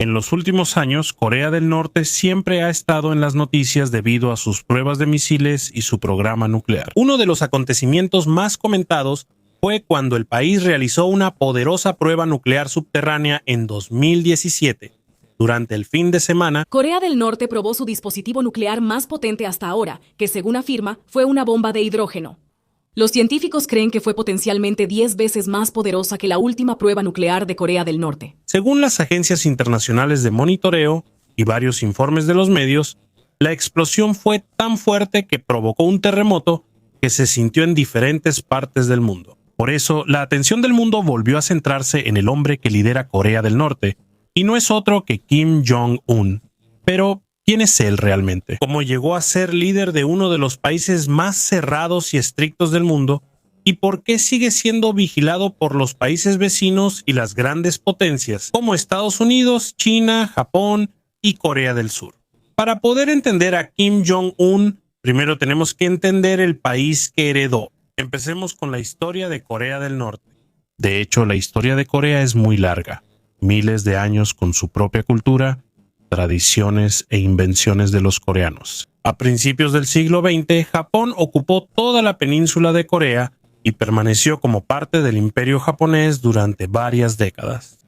En los últimos años, Corea del Norte siempre ha estado en las noticias debido a sus pruebas de misiles y su programa nuclear. Uno de los acontecimientos más comentados fue cuando el país realizó una poderosa prueba nuclear subterránea en 2017. Durante el fin de semana, Corea del Norte probó su dispositivo nuclear más potente hasta ahora, que según afirma, fue una bomba de hidrógeno. Los científicos creen que fue potencialmente 10 veces más poderosa que la última prueba nuclear de Corea del Norte. Según las agencias internacionales de monitoreo y varios informes de los medios, la explosión fue tan fuerte que provocó un terremoto que se sintió en diferentes partes del mundo. Por eso, la atención del mundo volvió a centrarse en el hombre que lidera Corea del Norte, y no es otro que Kim Jong-un. Pero, ¿quién es él realmente? ¿Cómo llegó a ser líder de uno de los países más cerrados y estrictos del mundo? ¿Y por qué sigue siendo vigilado por los países vecinos y las grandes potencias, como Estados Unidos, China, Japón y Corea del Sur? Para poder entender a Kim Jong-un, primero tenemos que entender el país que heredó. Empecemos con la historia de Corea del Norte. De hecho, la historia de Corea es muy larga. Miles de años con su propia cultura, tradiciones e invenciones de los coreanos. A principios del siglo XX, Japón ocupó toda la península de Corea y permaneció como parte del Imperio japonés durante varias décadas.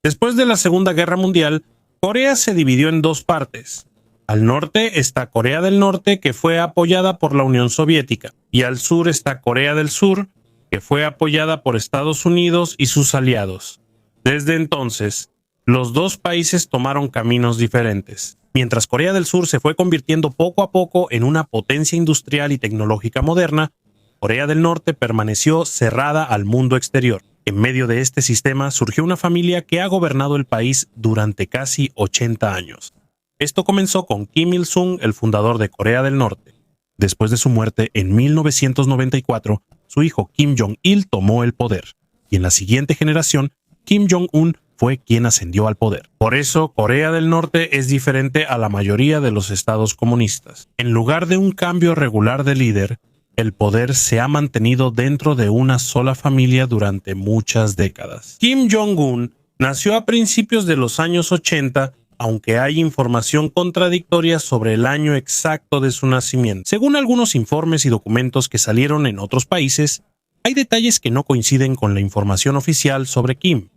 Después de la Segunda Guerra Mundial, Corea se dividió en dos partes. Al norte está Corea del Norte, que fue apoyada por la Unión Soviética, y al sur está Corea del Sur, que fue apoyada por Estados Unidos y sus aliados. Desde entonces, los dos países tomaron caminos diferentes. Mientras Corea del Sur se fue convirtiendo poco a poco en una potencia industrial y tecnológica moderna, Corea del Norte permaneció cerrada al mundo exterior. En medio de este sistema surgió una familia que ha gobernado el país durante casi 80 años. Esto comenzó con Kim Il-sung, el fundador de Corea del Norte. Después de su muerte en 1994, su hijo Kim Jong-il tomó el poder, y en la siguiente generación, Kim Jong-un fue quien ascendió al poder. Por eso, Corea del Norte es diferente a la mayoría de los estados comunistas. En lugar de un cambio regular de líder, el poder se ha mantenido dentro de una sola familia durante muchas décadas. Kim Jong-un nació a principios de los años 80, aunque hay información contradictoria sobre el año exacto de su nacimiento. Según algunos informes y documentos que salieron en otros países, hay detalles que no coinciden con la información oficial sobre Kim.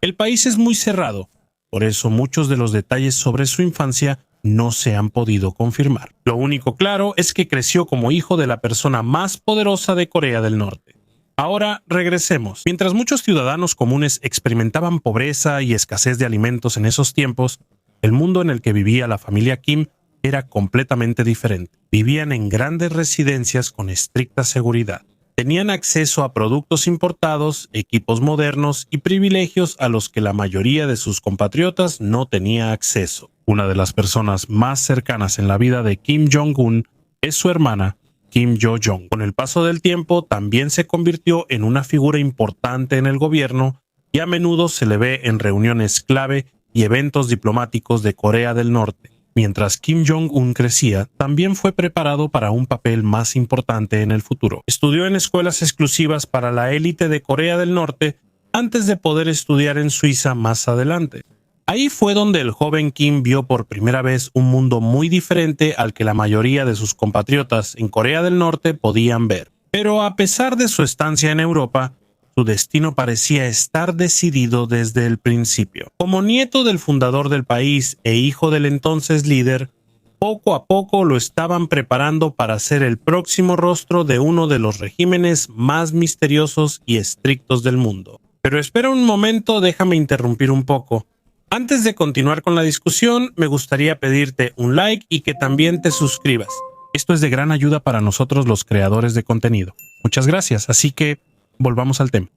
El país es muy cerrado, por eso muchos de los detalles sobre su infancia no se han podido confirmar. Lo único claro es que creció como hijo de la persona más poderosa de Corea del Norte. Ahora regresemos. Mientras muchos ciudadanos comunes experimentaban pobreza y escasez de alimentos en esos tiempos, el mundo en el que vivía la familia Kim era completamente diferente. Vivían en grandes residencias con estricta seguridad. Tenían acceso a productos importados, equipos modernos y privilegios a los que la mayoría de sus compatriotas no tenía acceso. Una de las personas más cercanas en la vida de Kim Jong-un es su hermana, Kim Yo-jong. Con el paso del tiempo, también se convirtió en una figura importante en el gobierno y a menudo se le ve en reuniones clave y eventos diplomáticos de Corea del Norte. Mientras Kim Jong-un crecía, también fue preparado para un papel más importante en el futuro. Estudió en escuelas exclusivas para la élite de Corea del Norte antes de poder estudiar en Suiza más adelante. Ahí fue donde el joven Kim vio por primera vez un mundo muy diferente al que la mayoría de sus compatriotas en Corea del Norte podían ver. Pero a pesar de su estancia en Europa, su destino parecía estar decidido desde el principio. Como nieto del fundador del país e hijo del entonces líder, poco a poco lo estaban preparando para ser el próximo rostro de uno de los regímenes más misteriosos y estrictos del mundo. Pero espera un momento, déjame interrumpir un poco. Antes de continuar con la discusión, me gustaría pedirte un like y que también te suscribas. Esto es de gran ayuda para nosotros los creadores de contenido. Muchas gracias, así que volvamos al tema.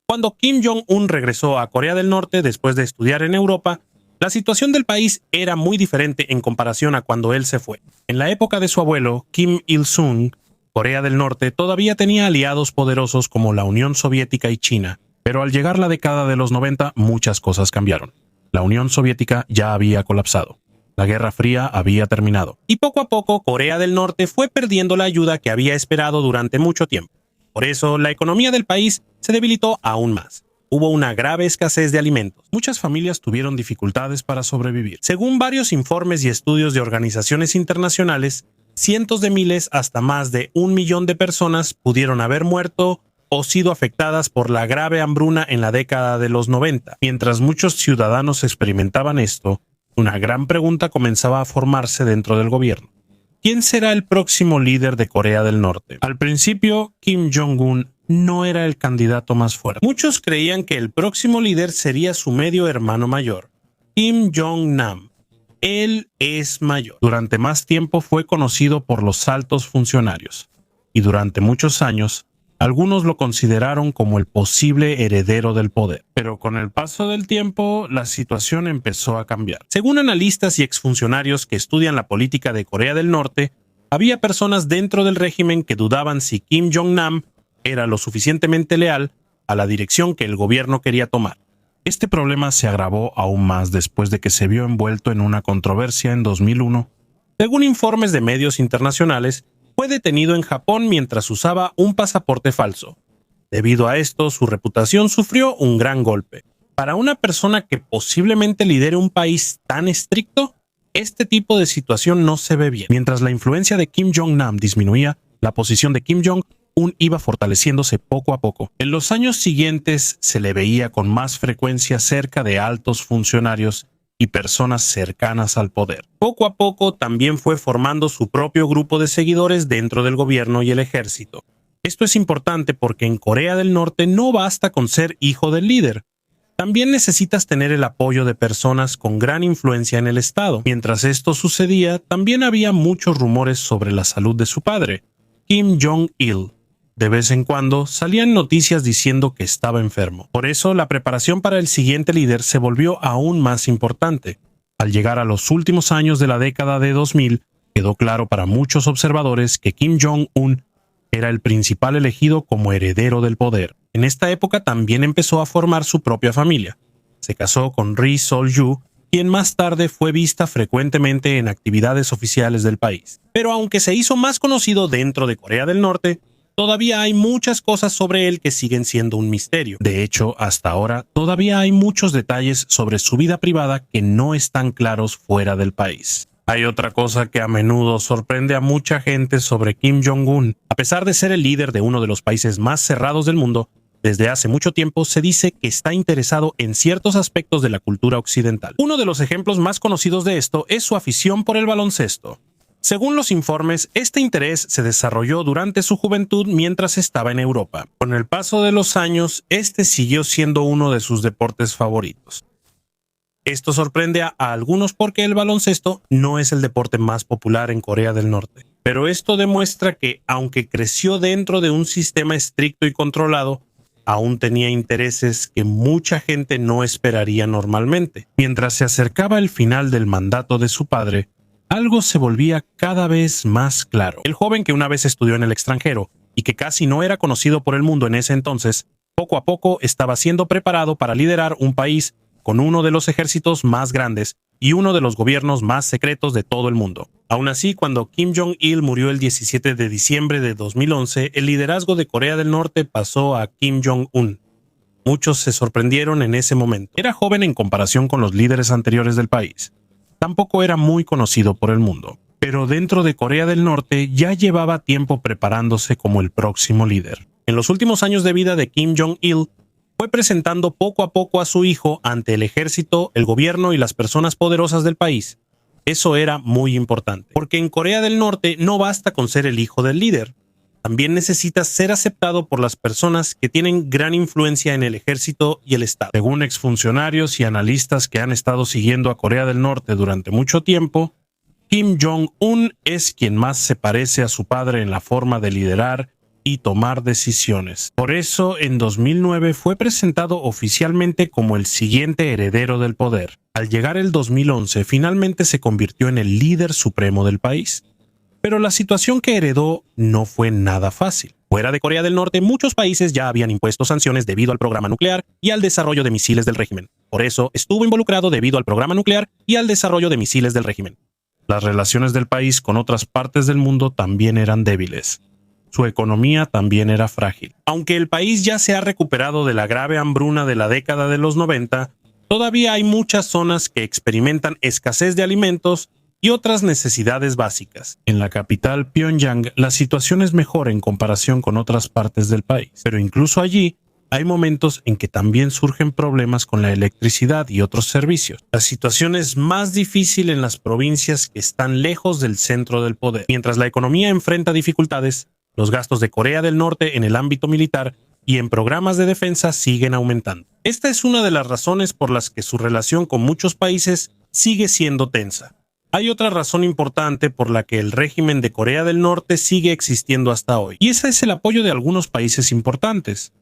Cuando Kim Jong-un regresó a Corea del Norte después de estudiar en Europa, la situación del país era muy diferente en comparación a cuando él se fue. En la época de su abuelo, Kim Il-sung, Corea del Norte todavía tenía aliados poderosos como la Unión Soviética y China, pero al llegar la década de los 90 muchas cosas cambiaron. La Unión Soviética ya había colapsado. La Guerra Fría había terminado. Y poco a poco, Corea del Norte fue perdiendo la ayuda que había esperado durante mucho tiempo. Por eso, la economía del país se debilitó aún más. hubo una grave escasez de alimentos. Muchas familias tuvieron dificultades para sobrevivir. Según varios informes y estudios de organizaciones internacionales, cientos de miles hasta más de 1 millón de personas pudieron haber muerto o sido afectadas por la grave hambruna en la década de los 90. Mientras muchos ciudadanos experimentaban esto, una gran pregunta comenzaba a formarse dentro del gobierno. ¿Quién será el próximo líder de Corea del Norte? Al principio, Kim Jong-un no era el candidato más fuerte. Muchos creían que el próximo líder sería su medio hermano mayor, Kim Jong-nam. Él es mayor. Durante más tiempo fue conocido por los altos funcionarios, y durante muchos años, algunos lo consideraron como el posible heredero del poder. Pero con el paso del tiempo, la situación empezó a cambiar. Según analistas y exfuncionarios que estudian la política de Corea del Norte, había personas dentro del régimen que dudaban si Kim Jong-nam era lo suficientemente leal a la dirección que el gobierno quería tomar. Este problema se agravó aún más después de que se vio envuelto en una controversia en 2001. Según informes de medios internacionales, fue detenido en Japón mientras usaba un pasaporte falso. Debido a esto, su reputación sufrió un gran golpe. Para una persona que posiblemente lidere un país tan estricto, este tipo de situación no se ve bien. Mientras la influencia de Kim Jong-nam disminuía, la posición de Kim Jong-un iba fortaleciéndose poco a poco. En los años siguientes se le veía con más frecuencia cerca de altos funcionarios y personas cercanas al poder. Poco a poco también fue formando su propio grupo de seguidores dentro del gobierno y el ejército. Esto es importante porque en Corea del Norte no basta con ser hijo del líder. También necesitas tener el apoyo de personas con gran influencia en el estado. Mientras esto sucedía, también había muchos rumores sobre la salud de su padre, Kim Jong-il. De vez en cuando salían noticias diciendo que estaba enfermo. Por eso, la preparación para el siguiente líder se volvió aún más importante. Al llegar a los últimos años de la década de 2000, quedó claro para muchos observadores que Kim Jong-un era el principal elegido como heredero del poder. En esta época también empezó a formar su propia familia. Se casó con Ri Sol-yu, quien más tarde fue vista frecuentemente en actividades oficiales del país. Pero aunque se hizo más conocido dentro de Corea del Norte, todavía hay muchas cosas sobre él que siguen siendo un misterio. De hecho, hasta ahora, todavía hay muchos detalles sobre su vida privada que no están claros fuera del país. Hay otra cosa que a menudo sorprende a mucha gente sobre Kim Jong-un. A pesar de ser el líder de uno de los países más cerrados del mundo, desde hace mucho tiempo se dice que está interesado en ciertos aspectos de la cultura occidental. Uno de los ejemplos más conocidos de esto es su afición por el baloncesto. Según los informes, este interés se desarrolló durante su juventud mientras estaba en Europa. Con el paso de los años, este siguió siendo uno de sus deportes favoritos. Esto sorprende a algunos porque el baloncesto no es el deporte más popular en Corea del Norte. Pero esto demuestra que, aunque creció dentro de un sistema estricto y controlado, aún tenía intereses que mucha gente no esperaría normalmente. Mientras se acercaba el final del mandato de su padre, algo se volvía cada vez más claro. El joven que una vez estudió en el extranjero y que casi no era conocido por el mundo en ese entonces, poco a poco estaba siendo preparado para liderar un país con uno de los ejércitos más grandes y uno de los gobiernos más secretos de todo el mundo. Aún así, cuando Kim Jong-il murió el 17 de diciembre de 2011, el liderazgo de Corea del Norte pasó a Kim Jong-un. Muchos se sorprendieron en ese momento. Era joven en comparación con los líderes anteriores del país. Tampoco era muy conocido por el mundo, pero dentro de Corea del Norte ya llevaba tiempo preparándose como el próximo líder. En los últimos años de vida de Kim Jong-il, fue presentando poco a poco a su hijo ante el ejército, el gobierno y las personas poderosas del país. Eso era muy importante, porque en Corea del Norte no basta con ser el hijo del líder. También necesitas ser aceptado por las personas que tienen gran influencia en el ejército y el Estado. Según exfuncionarios y analistas que han estado siguiendo a Corea del Norte durante mucho tiempo, Kim Jong-un es quien más se parece a su padre en la forma de liderar y tomar decisiones. Por eso, en 2009 fue presentado oficialmente como el siguiente heredero del poder. Al llegar el 2011, finalmente se convirtió en el líder supremo del país. Pero la situación que heredó no fue nada fácil. Fuera de Corea del Norte, muchos países ya habían impuesto sanciones debido al programa nuclear y al desarrollo de misiles del régimen. Por eso, estuvo involucrado debido al programa nuclear y al desarrollo de misiles del régimen. Las relaciones del país con otras partes del mundo también eran débiles. su economía también era frágil. Aunque el país ya se ha recuperado de la grave hambruna de la década de los 90, todavía hay muchas zonas que experimentan escasez de alimentos y otras necesidades básicas. En la capital, Pyongyang, la situación es mejor en comparación con otras partes del país, pero incluso allí hay momentos en que también surgen problemas con la electricidad y otros servicios. La situación es más difícil en las provincias que están lejos del centro del poder. Mientras la economía enfrenta dificultades, los gastos de Corea del Norte en el ámbito militar y en programas de defensa siguen aumentando. Esta es una de las razones por las que su relación con muchos países sigue siendo tensa. Hay otra razón importante por la que el régimen de Corea del Norte sigue existiendo hasta hoy, y ese es el apoyo de algunos países importantes.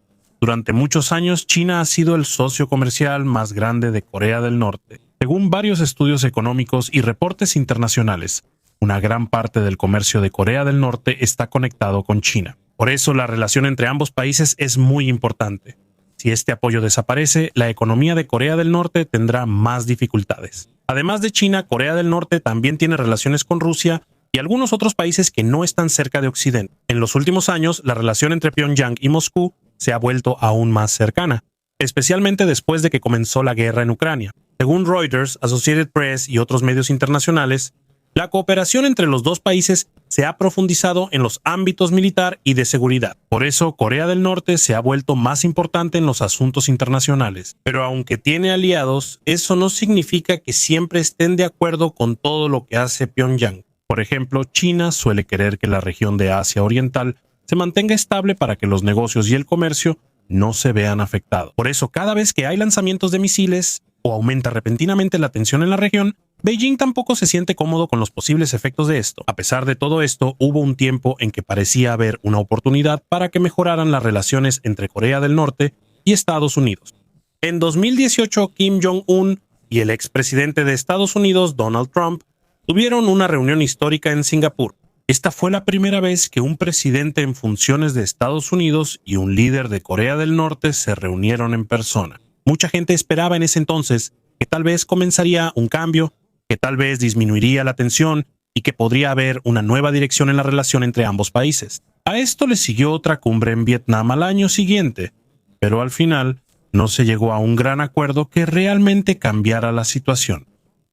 Durante muchos años, China ha sido el socio comercial más grande de Corea del Norte. Según varios estudios económicos y reportes internacionales, una gran parte del comercio de Corea del Norte está conectado con China. Por eso, la relación entre ambos países es muy importante. Si este apoyo desaparece, la economía de Corea del Norte tendrá más dificultades. Además de China, Corea del Norte también tiene relaciones con Rusia y algunos otros países que no están cerca de Occidente. En los últimos años, la relación entre Pyongyang y Moscú se ha vuelto aún más cercana, especialmente después de que comenzó la guerra en Ucrania. Según Reuters, Associated Press y otros medios internacionales, la cooperación entre los dos países se ha profundizado en los ámbitos militar y de seguridad. Por eso, Corea del Norte se ha vuelto más importante en los asuntos internacionales. Pero aunque tiene aliados, eso no significa que siempre estén de acuerdo con todo lo que hace Pyongyang. Por ejemplo, China suele querer que la región de Asia Oriental se mantenga estable para que los negocios y el comercio no se vean afectados. Por eso, cada vez que hay lanzamientos de misiles o aumenta repentinamente la tensión en la región, Beijing tampoco se siente cómodo con los posibles efectos de esto. A pesar de todo esto, hubo un tiempo en que parecía haber una oportunidad para que mejoraran las relaciones entre Corea del Norte y Estados Unidos. En 2018, Kim Jong-un y el expresidente de Estados Unidos, Donald Trump, tuvieron una reunión histórica en Singapur. Esta fue la primera vez que un presidente en funciones de Estados Unidos y un líder de Corea del Norte se reunieron en persona. Mucha gente esperaba en ese entonces que tal vez comenzaría un cambio, que tal vez disminuiría la tensión y que podría haber una nueva dirección en la relación entre ambos países. A esto le siguió otra cumbre en Vietnam al año siguiente, pero al final no se llegó a un gran acuerdo que realmente cambiara la situación.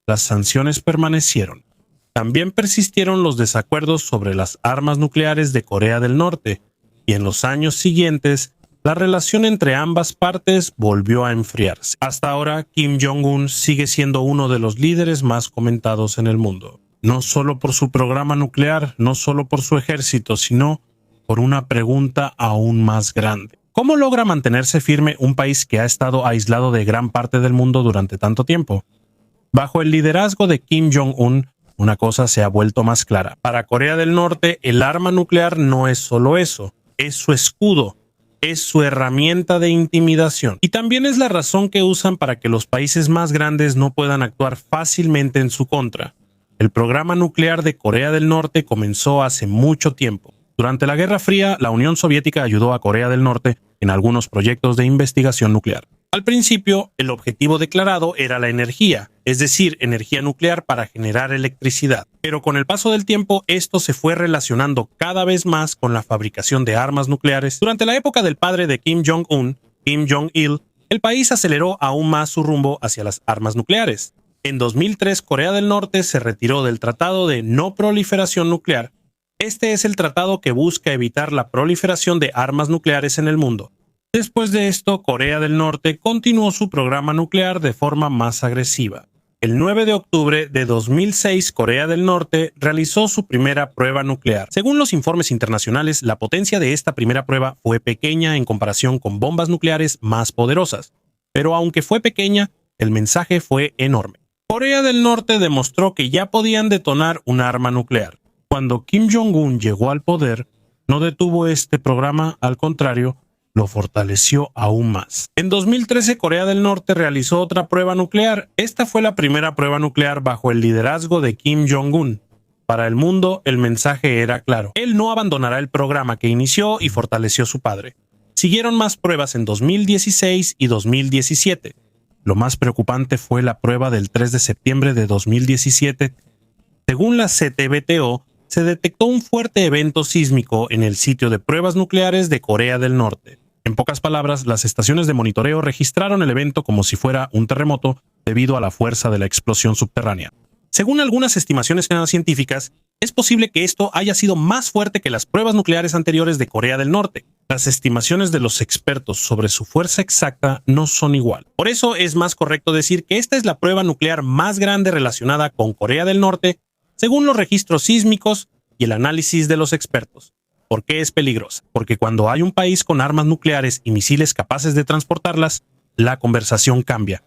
Las sanciones permanecieron. También persistieron los desacuerdos sobre las armas nucleares de Corea del Norte, y en los años siguientes, la relación entre ambas partes volvió a enfriarse. Hasta ahora, Kim Jong-un sigue siendo uno de los líderes más comentados en el mundo. No solo por su programa nuclear, no solo por su ejército, sino por una pregunta aún más grande. ¿Cómo logra mantenerse firme un país que ha estado aislado de gran parte del mundo durante tanto tiempo? Bajo el liderazgo de Kim Jong-un, una cosa se ha vuelto más clara. Para Corea del Norte, el arma nuclear no es solo eso, es su escudo. Es su herramienta de intimidación. Y también es la razón que usan para que los países más grandes no puedan actuar fácilmente en su contra. El programa nuclear de Corea del Norte comenzó hace mucho tiempo. Durante la Guerra Fría, la Unión Soviética ayudó a Corea del Norte en algunos proyectos de investigación nuclear. Al principio, el objetivo declarado era la energía, es decir, energía nuclear para generar electricidad. Pero con el paso del tiempo, esto se fue relacionando cada vez más con la fabricación de armas nucleares. Durante la época del padre de Kim Jong-un, Kim Jong-il, el país aceleró aún más su rumbo hacia las armas nucleares. En 2003, Corea del Norte se retiró del Tratado de No Proliferación Nuclear. Este es el tratado que busca evitar la proliferación de armas nucleares en el mundo. Después de esto, Corea del Norte continuó su programa nuclear de forma más agresiva. El 9 de octubre de 2006, Corea del Norte realizó su primera prueba nuclear. Según los informes internacionales, la potencia de esta primera prueba fue pequeña en comparación con bombas nucleares más poderosas. Pero aunque fue pequeña, el mensaje fue enorme. Corea del Norte demostró que ya podían detonar un arma nuclear. Cuando Kim Jong-un llegó al poder, no detuvo este programa, al contrario, lo fortaleció aún más. En 2013, Corea del Norte realizó otra prueba nuclear. Esta fue la primera prueba nuclear bajo el liderazgo de Kim Jong-un. Para el mundo, el mensaje era claro. Él no abandonará el programa que inició y fortaleció su padre. Siguieron más pruebas en 2016 y 2017. Lo más preocupante fue la prueba del 3 de septiembre de 2017. Según la CTBTO, se detectó un fuerte evento sísmico en el sitio de pruebas nucleares de Corea del Norte. En pocas palabras, las estaciones de monitoreo registraron el evento como si fuera un terremoto debido a la fuerza de la explosión subterránea. Según algunas estimaciones científicas, es posible que esto haya sido más fuerte que las pruebas nucleares anteriores de Corea del Norte. Las estimaciones de los expertos sobre su fuerza exacta no son igual. Por eso es más correcto decir que esta es la prueba nuclear más grande relacionada con Corea del Norte, según los registros sísmicos y el análisis de los expertos. ¿Por qué es peligrosa? Porque cuando hay un país con armas nucleares y misiles capaces de transportarlas, la conversación cambia.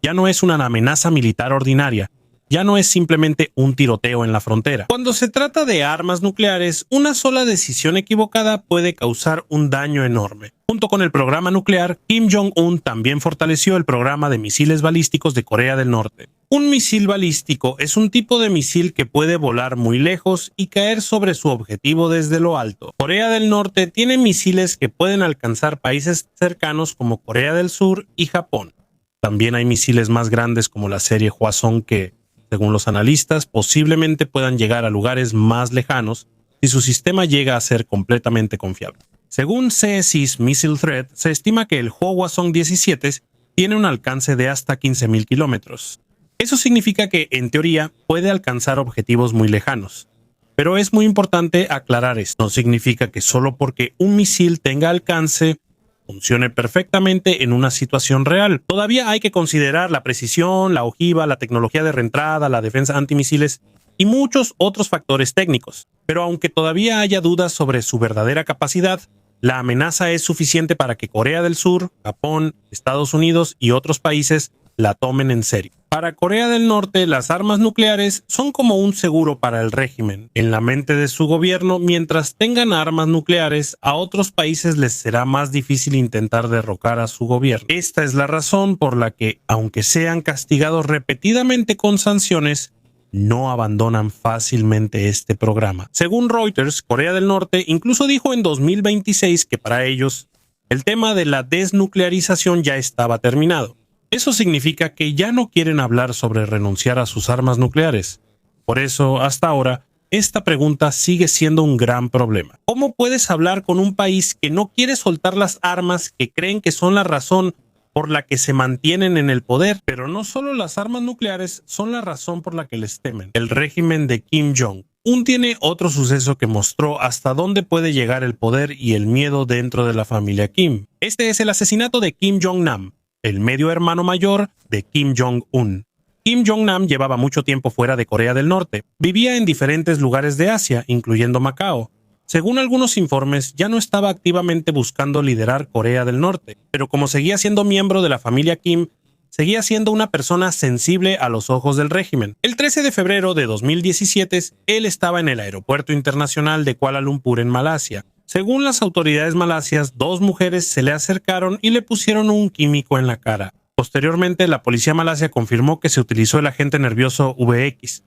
Ya no es una amenaza militar ordinaria, ya no es simplemente un tiroteo en la frontera. Cuando se trata de armas nucleares, una sola decisión equivocada puede causar un daño enorme. Junto con el programa nuclear, Kim Jong-un también fortaleció el programa de misiles balísticos de Corea del Norte. Un misil balístico es un tipo de misil que puede volar muy lejos y caer sobre su objetivo desde lo alto. Corea del Norte tiene misiles que pueden alcanzar países cercanos como Corea del Sur y Japón. También hay misiles más grandes como la serie Hwasong que, según los analistas, posiblemente puedan llegar a lugares más lejanos si su sistema llega a ser completamente confiable. Según CSIS Missile Threat, se estima que el Hwasong-17 tiene un alcance de hasta 15.000 kilómetros. Eso significa que, en teoría, puede alcanzar objetivos muy lejanos. Pero es muy importante aclarar esto. No significa que solo porque un misil tenga alcance, funcione perfectamente en una situación real. Todavía hay que considerar la precisión, la ojiva, la tecnología de reentrada, la defensa antimisiles y muchos otros factores técnicos. Pero aunque todavía haya dudas sobre su verdadera capacidad, la amenaza es suficiente para que Corea del Sur, Japón, Estados Unidos y otros países la tomen en serio. Para Corea del Norte, las armas nucleares son como un seguro para el régimen. En la mente de su gobierno, mientras tengan armas nucleares, a otros países les será más difícil intentar derrocar a su gobierno. Esta es la razón por la que, aunque sean castigados repetidamente con sanciones, no abandonan fácilmente este programa. Según Reuters, Corea del Norte incluso dijo en 2026 que para ellos el tema de la desnuclearización ya estaba terminado. Eso significa que ya no quieren hablar sobre renunciar a sus armas nucleares. Por eso, hasta ahora, esta pregunta sigue siendo un gran problema. ¿Cómo puedes hablar con un país que no quiere soltar las armas que creen que son la razón por la que se mantienen en el poder? Pero no solo las armas nucleares son la razón por la que les temen. El régimen de Kim Jong-un tiene otro suceso que mostró hasta dónde puede llegar el poder y el miedo dentro de la familia Kim. Este es el asesinato de Kim Jong-nam, el medio hermano mayor de Kim Jong-un. Kim Jong-nam llevaba mucho tiempo fuera de Corea del Norte. Vivía en diferentes lugares de Asia, incluyendo Macao. Según algunos informes, ya no estaba activamente buscando liderar Corea del Norte, pero como seguía siendo miembro de la familia Kim, seguía siendo una persona sensible a los ojos del régimen. El 13 de febrero de 2017, él estaba en el aeropuerto internacional de Kuala Lumpur en Malasia. Según las autoridades malasias, 2 mujeres se le acercaron y le pusieron un químico en la cara. Posteriormente, la policía malasia confirmó que se utilizó el agente nervioso VX.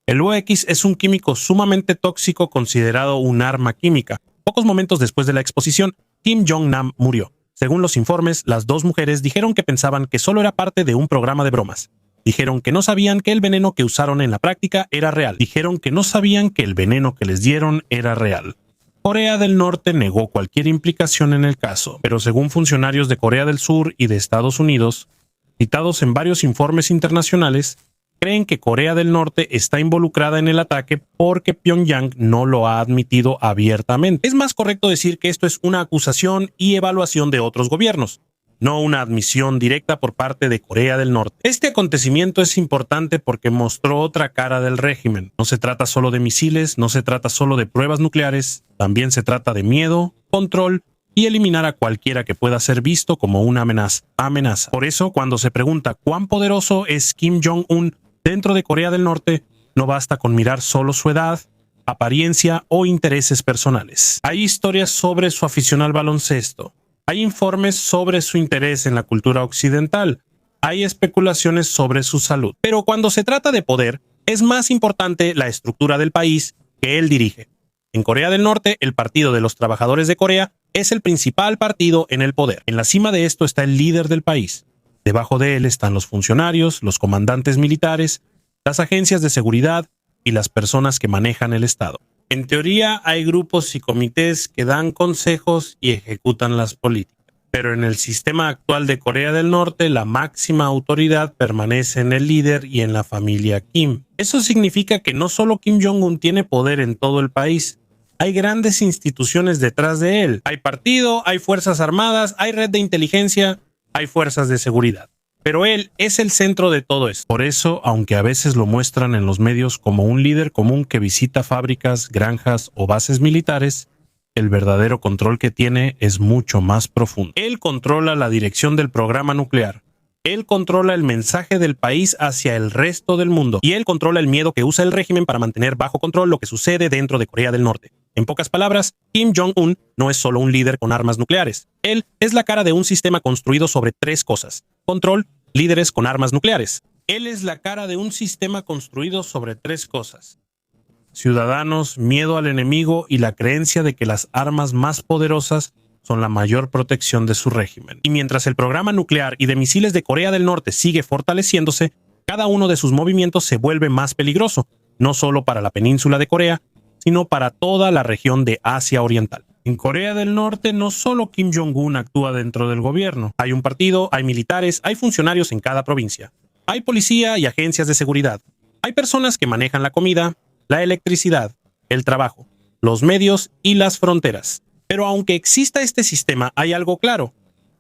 El VX es un químico sumamente tóxico considerado un arma química. Pocos momentos después de la exposición, Kim Jong-nam murió. Según los informes, las 2 mujeres dijeron que pensaban que solo era parte de un programa de bromas. Dijeron que no sabían que el veneno que usaron en la práctica era real. Dijeron que no sabían que el veneno que les dieron era real. Corea del Norte negó cualquier implicación en el caso, pero según funcionarios de Corea del Sur y de Estados Unidos, citados en varios informes internacionales, creen que Corea del Norte está involucrada en el ataque porque Pyongyang no lo ha admitido abiertamente. Es más correcto decir que esto es una acusación y evaluación de otros gobiernos, no una admisión directa por parte de Corea del Norte. Este acontecimiento es importante porque mostró otra cara del régimen. No se trata solo de misiles, no se trata solo de pruebas nucleares, también se trata de miedo, control y eliminar a cualquiera que pueda ser visto como una amenaza. Por eso, cuando se pregunta cuán poderoso es Kim Jong-un dentro de Corea del Norte, no basta con mirar solo su edad, apariencia o intereses personales. Hay historias sobre su afición al baloncesto. Hay informes sobre su interés en la cultura occidental. Hay especulaciones sobre su salud. Pero cuando se trata de poder, es más importante la estructura del país que él dirige. En Corea del Norte, el Partido de los Trabajadores de Corea es el principal partido en el poder. En la cima de esto está el líder del país. Debajo de él están los funcionarios, los comandantes militares, las agencias de seguridad y las personas que manejan el Estado. En teoría hay grupos y comités que dan consejos y ejecutan las políticas. Pero en el sistema actual de Corea del Norte, la máxima autoridad permanece en el líder y en la familia Kim. Eso significa que no solo Kim Jong-un tiene poder en todo el país, hay grandes instituciones detrás de él. Hay partido, hay fuerzas armadas, hay red de inteligencia, hay fuerzas de seguridad. Pero él es el centro de todo esto. Por eso, aunque a veces lo muestran en los medios como un líder común que visita fábricas, granjas o bases militares, el verdadero control que tiene es mucho más profundo. Él controla la dirección del programa nuclear. Él controla el mensaje del país hacia el resto del mundo. Y él controla el miedo que usa el régimen para mantener bajo control lo que sucede dentro de Corea del Norte. En pocas palabras, Kim Jong-un no es solo un líder con armas nucleares. Él es la cara de un sistema construido sobre tres cosas: control, líderes con armas nucleares. Él es la cara de un sistema construido sobre tres cosas: ciudadanos, miedo al enemigo y la creencia de que las armas más poderosas son la mayor protección de su régimen. Y mientras el programa nuclear y de misiles de Corea del Norte sigue fortaleciéndose, cada uno de sus movimientos se vuelve más peligroso, no solo para la península de Corea, sino para toda la región de Asia Oriental. En Corea del Norte no solo Kim Jong-un actúa dentro del gobierno. Hay un partido, hay militares, hay funcionarios en cada provincia. Hay policía y agencias de seguridad. Hay personas que manejan la comida, la electricidad, el trabajo, los medios y las fronteras. Pero aunque exista este sistema, hay algo claro: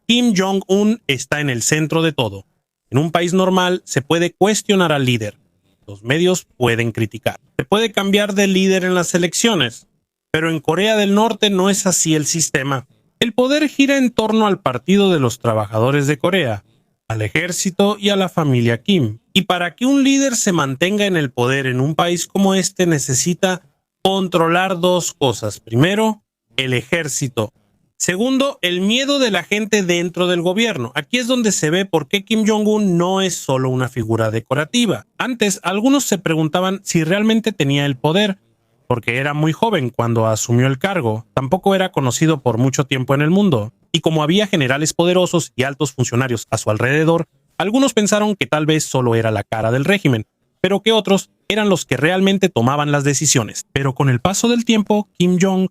Kim Jong-un está en el centro de todo. En un país normal se puede cuestionar al líder. Los medios pueden criticar. Se puede cambiar de líder en las elecciones. Pero en Corea del Norte no es así el sistema. El poder gira en torno al Partido de los Trabajadores de Corea, al ejército y a la familia Kim. Y para que un líder se mantenga en el poder en un país como este, necesita controlar dos cosas. Primero, el ejército. Segundo, el miedo de la gente dentro del gobierno. Aquí es donde se ve por qué Kim Jong-un no es solo una figura decorativa. Antes, algunos se preguntaban si realmente tenía el poder, porque era muy joven cuando asumió el cargo. Tampoco era conocido por mucho tiempo en el mundo. Y como había generales poderosos y altos funcionarios a su alrededor, algunos pensaron que tal vez solo era la cara del régimen, pero que otros eran los que realmente tomaban las decisiones. Pero con el paso del tiempo, Kim Jong-un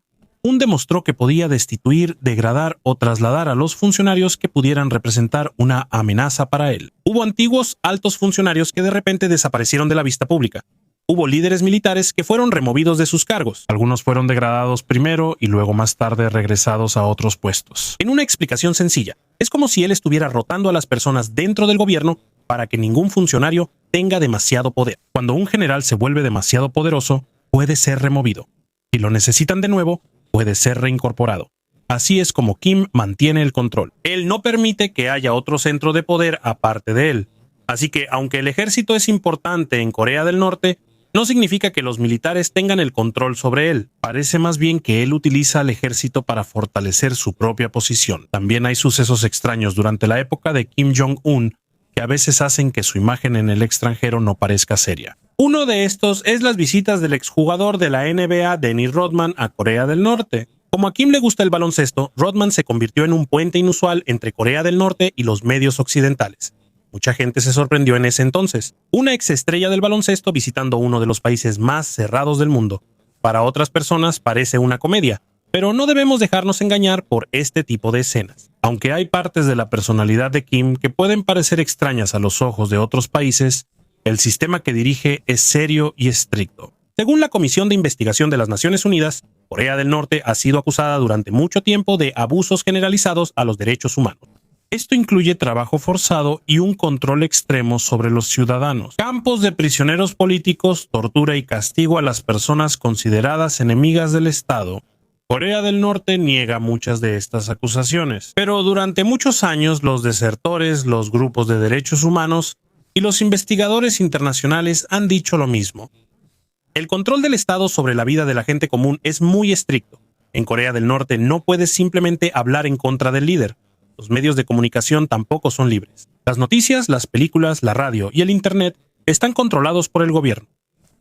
demostró que podía destituir, degradar o trasladar a los funcionarios que pudieran representar una amenaza para él. Hubo antiguos altos funcionarios que de repente desaparecieron de la vista pública. Hubo líderes militares que fueron removidos de sus cargos. Algunos fueron degradados primero y luego más tarde regresados a otros puestos. En una explicación sencilla, es como si él estuviera rotando a las personas dentro del gobierno para que ningún funcionario tenga demasiado poder. Cuando un general se vuelve demasiado poderoso, puede ser removido. Si lo necesitan de nuevo, puede ser reincorporado. Así es como Kim mantiene el control. Él no permite que haya otro centro de poder aparte de él. Así que, aunque el ejército es importante en Corea del Norte, no significa que los militares tengan el control sobre él. Parece más bien que él utiliza al ejército para fortalecer su propia posición. También hay sucesos extraños durante la época de Kim Jong-un que a veces hacen que su imagen en el extranjero no parezca seria. Uno de estos es las visitas del exjugador de la NBA Dennis Rodman a Corea del Norte. Como a Kim le gusta el baloncesto, Rodman se convirtió en un puente inusual entre Corea del Norte y los medios occidentales. Mucha gente se sorprendió en ese entonces. Una exestrella del baloncesto visitando uno de los países más cerrados del mundo. Para otras personas parece una comedia, pero no debemos dejarnos engañar por este tipo de escenas. Aunque hay partes de la personalidad de Kim que pueden parecer extrañas a los ojos de otros países, el sistema que dirige es serio y estricto. Según la Comisión de Investigación de las Naciones Unidas, Corea del Norte ha sido acusada durante mucho tiempo de abusos generalizados a los derechos humanos. Esto incluye trabajo forzado y un control extremo sobre los ciudadanos, campos de prisioneros políticos, tortura y castigo a las personas consideradas enemigas del Estado. Corea del Norte niega muchas de estas acusaciones, pero durante muchos años los desertores, los grupos de derechos humanos y los investigadores internacionales han dicho lo mismo. El control del Estado sobre la vida de la gente común es muy estricto. En Corea del Norte no puedes simplemente hablar en contra del líder. Los medios de comunicación tampoco son libres. Las noticias, las películas, la radio y el Internet están controlados por el gobierno.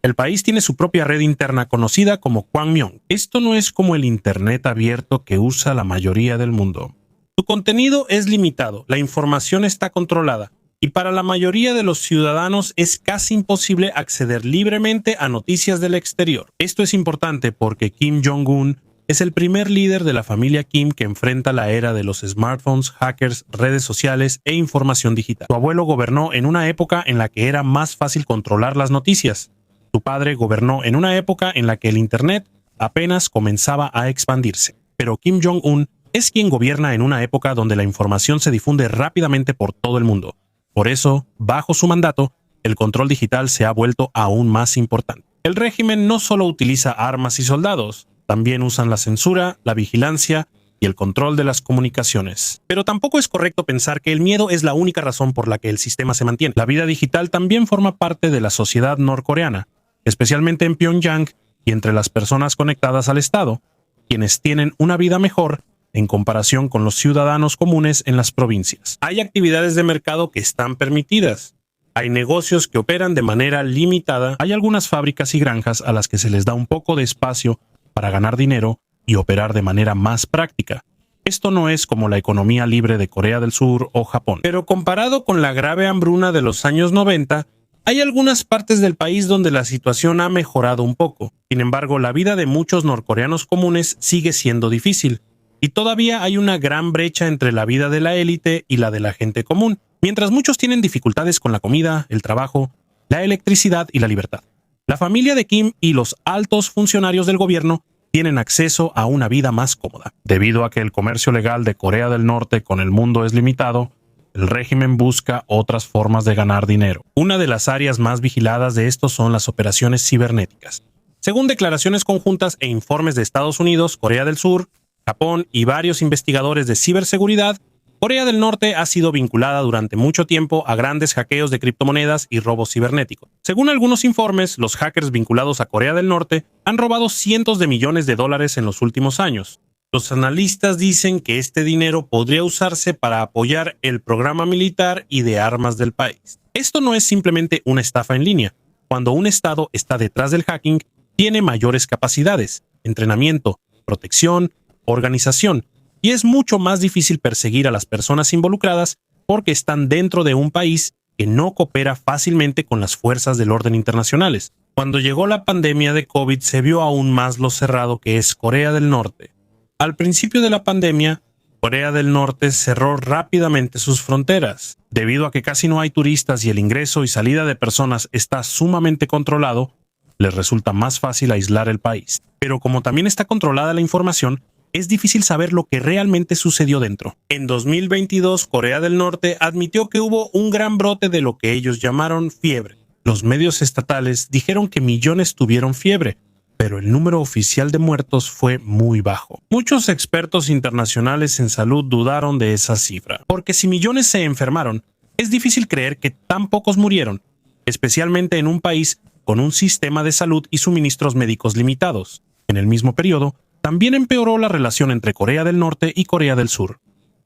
El país tiene su propia red interna conocida como Kwangmyong. Esto no es como el Internet abierto que usa la mayoría del mundo. Su contenido es limitado, la información está controlada. y para la mayoría de los ciudadanos es casi imposible acceder libremente a noticias del exterior. Esto es importante porque Kim Jong-un es el primer líder de la familia Kim que enfrenta la era de los smartphones, hackers, redes sociales e información digital. Su abuelo gobernó en una época en la que era más fácil controlar las noticias. Su padre gobernó en una época en la que el Internet apenas comenzaba a expandirse. Pero Kim Jong-un es quien gobierna en una época donde la información se difunde rápidamente por todo el mundo. Por eso, bajo su mandato, el control digital se ha vuelto aún más importante. El régimen no solo utiliza armas y soldados, también usan la censura, la vigilancia y el control de las comunicaciones. Pero tampoco es correcto pensar que el miedo es la única razón por la que el sistema se mantiene. La vida digital también forma parte de la sociedad norcoreana, especialmente en Pyongyang y entre las personas conectadas al Estado, quienes tienen una vida mejor en comparación con los ciudadanos comunes en las provincias. Hay actividades de mercado que están permitidas. Hay negocios que operan de manera limitada. Hay algunas fábricas y granjas a las que se les da un poco de espacio para ganar dinero y operar de manera más práctica. Esto no es como la economía libre de Corea del Sur o Japón. Pero comparado con la grave hambruna de los años 90, hay algunas partes del país donde la situación ha mejorado un poco. Sin embargo, la vida de muchos norcoreanos comunes sigue siendo difícil. Y todavía hay una gran brecha entre la vida de la élite y la de la gente común, mientras muchos tienen dificultades con la comida, el trabajo, la electricidad y la libertad. La familia de Kim y los altos funcionarios del gobierno tienen acceso a una vida más cómoda. Debido a que el comercio legal de Corea del Norte con el mundo es limitado, el régimen busca otras formas de ganar dinero. Una de las áreas más vigiladas de esto son las operaciones cibernéticas. Según declaraciones conjuntas e informes de Estados Unidos, Corea del Sur, Japón y varios investigadores de ciberseguridad, Corea del Norte ha sido vinculada durante mucho tiempo a grandes hackeos de criptomonedas y robos cibernéticos. Según algunos informes, los hackers vinculados a Corea del Norte han robado cientos de millones de dólares en los últimos años. Los analistas dicen que este dinero podría usarse para apoyar el programa militar y de armas del país. Esto no es simplemente una estafa en línea. Cuando un estado está detrás del hacking, tiene mayores capacidades, entrenamiento, protección, organización, y es mucho más difícil perseguir a las personas involucradas porque están dentro de un país que no coopera fácilmente con las fuerzas del orden internacionales. Cuando llegó la pandemia de COVID se vio aún más lo cerrado que es Corea del Norte. Al principio de la pandemia, Corea del Norte cerró rápidamente sus fronteras. Debido a que casi no hay turistas y el ingreso y salida de personas está sumamente controlado, les resulta más fácil aislar el país. Pero como también está controlada la información, es difícil saber lo que realmente sucedió dentro. En 2022, Corea del Norte admitió que hubo un gran brote de lo que ellos llamaron fiebre. Los medios estatales dijeron que millones tuvieron fiebre, pero el número oficial de muertos fue muy bajo. Muchos expertos internacionales en salud dudaron de esa cifra, porque si millones se enfermaron, es difícil creer que tan pocos murieron, especialmente en un país con un sistema de salud y suministros médicos limitados. En el mismo periodo, también empeoró la relación entre Corea del Norte y Corea del Sur.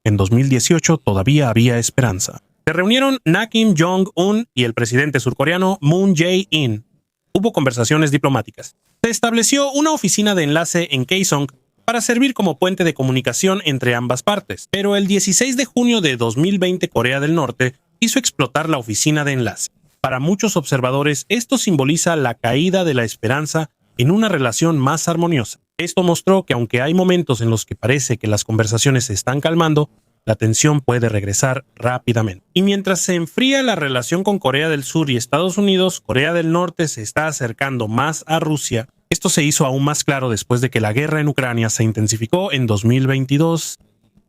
En 2018 todavía había esperanza. Se reunieron Kim Jong-un y el presidente surcoreano Moon Jae-in. Hubo conversaciones diplomáticas. Se estableció una oficina de enlace en Kaesong para servir como puente de comunicación entre ambas partes. Pero el 16 de junio de 2020 Corea del Norte hizo explotar la oficina de enlace. Para muchos observadores, esto simboliza la caída de la esperanza en una relación más armoniosa. Esto mostró que aunque hay momentos en los que parece que las conversaciones se están calmando, la tensión puede regresar rápidamente. Y mientras se enfría la relación con Corea del Sur y Estados Unidos, Corea del Norte se está acercando más a Rusia. Esto se hizo aún más claro después de que la guerra en Ucrania se intensificó en 2022.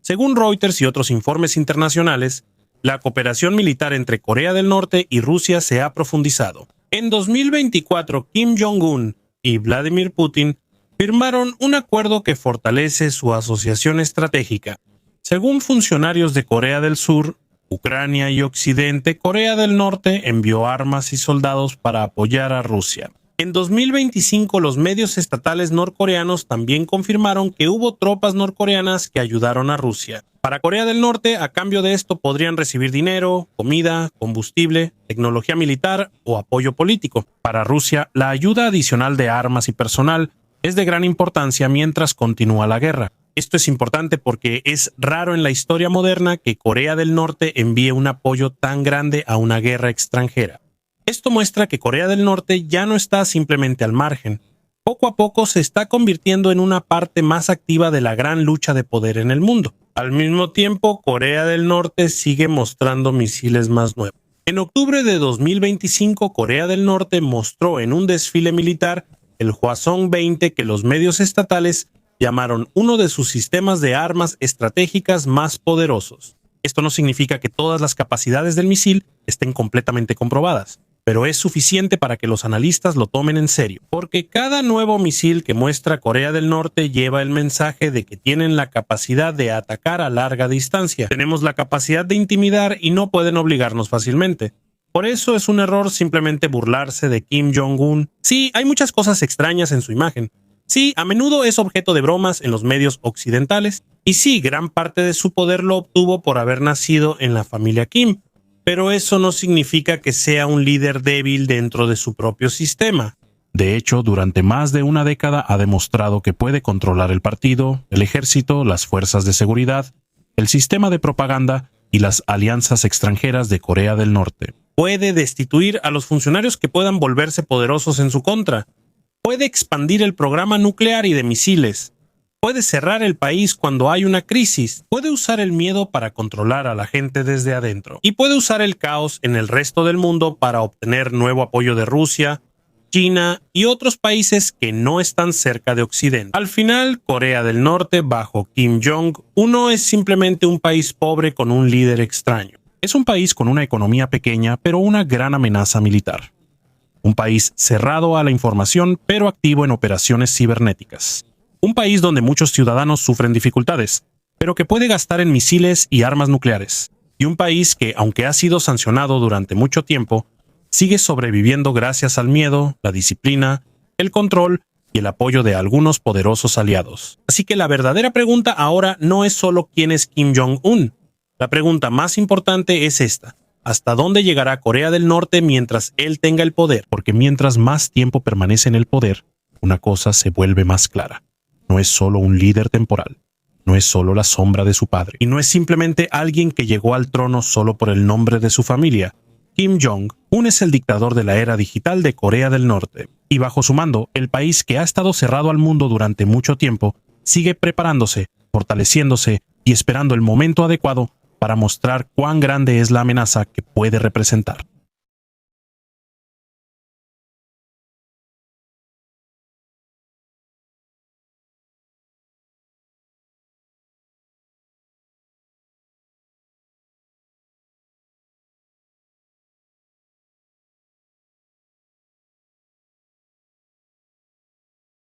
Según Reuters y otros informes internacionales, la cooperación militar entre Corea del Norte y Rusia se ha profundizado. En 2024, Kim Jong-un y Vladimir Putin firmaron un acuerdo que fortalece su asociación estratégica. Según funcionarios de Corea del Sur, Ucrania y Occidente, Corea del Norte envió armas y soldados para apoyar a Rusia. En 2025, los medios estatales norcoreanos también confirmaron que hubo tropas norcoreanas que ayudaron a Rusia. Para Corea del Norte, a cambio de esto, podrían recibir dinero, comida, combustible, tecnología militar o apoyo político. Para Rusia, la ayuda adicional de armas y personal es de gran importancia mientras continúa la guerra. Esto es importante porque es raro en la historia moderna que Corea del Norte envíe un apoyo tan grande a una guerra extranjera. Esto muestra que Corea del Norte ya no está simplemente al margen. Poco a poco se está convirtiendo en una parte más activa de la gran lucha de poder en el mundo. Al mismo tiempo, Corea del Norte sigue mostrando misiles más nuevos. En octubre de 2025, Corea del Norte mostró en un desfile militar el Hwasong-20 que los medios estatales llamaron uno de sus sistemas de armas estratégicas más poderosos. Esto no significa que todas las capacidades del misil estén completamente comprobadas, pero es suficiente para que los analistas lo tomen en serio, porque cada nuevo misil que muestra Corea del Norte lleva el mensaje de que tienen la capacidad de atacar a larga distancia. Tenemos la capacidad de intimidar y no pueden obligarnos fácilmente. Por eso es un error simplemente burlarse de Kim Jong-un. Sí, hay muchas cosas extrañas en su imagen. Sí, a menudo es objeto de bromas en los medios occidentales. Y sí, gran parte de su poder lo obtuvo por haber nacido en la familia Kim. Pero eso no significa que sea un líder débil dentro de su propio sistema. De hecho, durante más de una década ha demostrado que puede controlar el partido, el ejército, las fuerzas de seguridad, el sistema de propaganda y las alianzas extranjeras de Corea del Norte. Puede destituir a los funcionarios que puedan volverse poderosos en su contra. Puede expandir el programa nuclear y de misiles. Puede cerrar el país cuando hay una crisis. Puede usar el miedo para controlar a la gente desde adentro. Y puede usar el caos en el resto del mundo para obtener nuevo apoyo de Rusia, China y otros países que no están cerca de Occidente. Al final, Corea del Norte bajo Kim Jong-un es simplemente un país pobre con un líder extraño. Es un país con una economía pequeña, pero una gran amenaza militar. Un país cerrado a la información, pero activo en operaciones cibernéticas. Un país donde muchos ciudadanos sufren dificultades, pero que puede gastar en misiles y armas nucleares. Y un país que, aunque ha sido sancionado durante mucho tiempo, sigue sobreviviendo gracias al miedo, la disciplina, el control y el apoyo de algunos poderosos aliados. Así que la verdadera pregunta ahora no es solo quién es Kim Jong-un. La pregunta más importante es esta: ¿hasta dónde llegará Corea del Norte mientras él tenga el poder? Porque mientras más tiempo permanece en el poder, una cosa se vuelve más clara. No es solo un líder temporal, no es solo la sombra de su padre, y no es simplemente alguien que llegó al trono solo por el nombre de su familia. Kim Jong-un es el dictador de la era digital de Corea del Norte, y bajo su mando, el país que ha estado cerrado al mundo durante mucho tiempo sigue preparándose, fortaleciéndose y esperando el momento adecuado para mostrar cuán grande es la amenaza que puede representar.